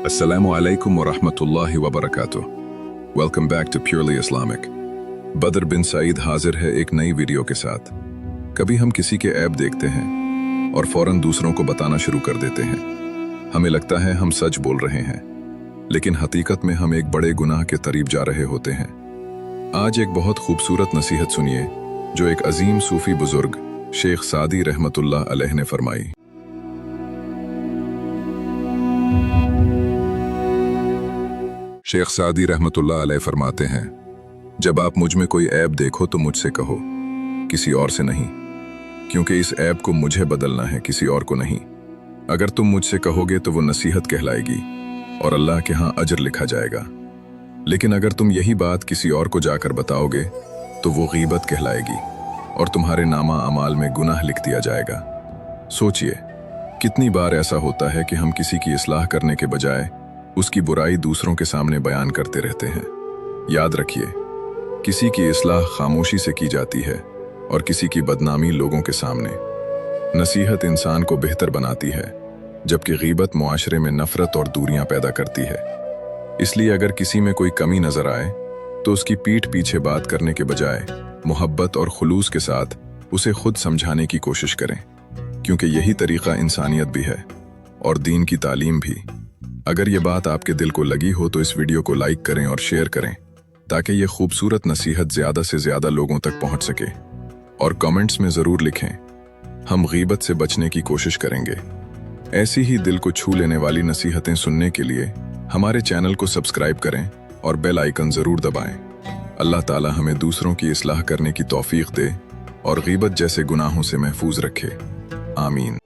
Assalamu alaikum wa rahmatullahi wa barakatuh. Welcome back to Purely Islamic. बदर बिन सईद हाजिर है एक नई वीडियो के साथ। कभी हम किसी के ऐब देखते हैं और फौरन दूसरों को बताना शुरू कर देते हैं। हमें लगता है हम सच बोल रहे हैं, लेकिन हकीकत में हम एक बड़े गुनाह के करीब जा रहे होते हैं। आज एक बहुत खूबसूरत नसीहत सुनिए जो एक अजीम सूफी बुजुर्ग शेख सादी रहमतुल्लाह अलैह ने फरमाई। शेख सादी रहमतुल्लाह अलैह फरमाते हैं, जब आप मुझ में कोई ऐब देखो तो मुझसे कहो, किसी और से नहीं, क्योंकि इस ऐब को मुझे बदलना है, किसी और को नहीं। अगर तुम मुझसे कहोगे तो वो नसीहत कहलाएगी और अल्लाह के यहाँ अजर लिखा जाएगा। लेकिन अगर तुम यही बात किसी और को जाकर बताओगे तो वो गीबत कहलाएगी और तुम्हारे नामा अमाल में गुनाह लिख दिया जाएगा। सोचिए, कितनी बार ऐसा होता है कि हम किसी की इस्लाह करने के बजाय उसकी बुराई दूसरों के सामने बयान करते रहते हैं। याद रखिए, किसी की इस्लाह खामोशी से की जाती है और किसी की बदनामी लोगों के सामने। नसीहत इंसान को बेहतर बनाती है, जबकि गीबत मुआशरे में नफरत और दूरियां पैदा करती है। इसलिए अगर किसी में कोई कमी नजर आए तो उसकी पीठ पीछे बात करने के बजाय मोहब्बत और खुलूस के साथ उसे खुद समझाने की कोशिश करें, क्योंकि यही तरीका इंसानियत भी है और दीन की तालीम भी। अगर ये बात आपके दिल को लगी हो तो इस वीडियो को लाइक करें और शेयर करें, ताकि ये खूबसूरत नसीहत ज़्यादा से ज़्यादा लोगों तक पहुंच सके। और कमेंट्स में ज़रूर लिखें, हम गीबत से बचने की कोशिश करेंगे। ऐसी ही दिल को छू लेने वाली नसीहतें सुनने के लिए हमारे चैनल को सब्सक्राइब करें और बेल आइकन ज़रूर दबाएं। अल्लाह ताला हमें दूसरों की इस्लाह करने की तौफीक दे और गीबत जैसे गुनाहों से महफूज रखे। आमीन।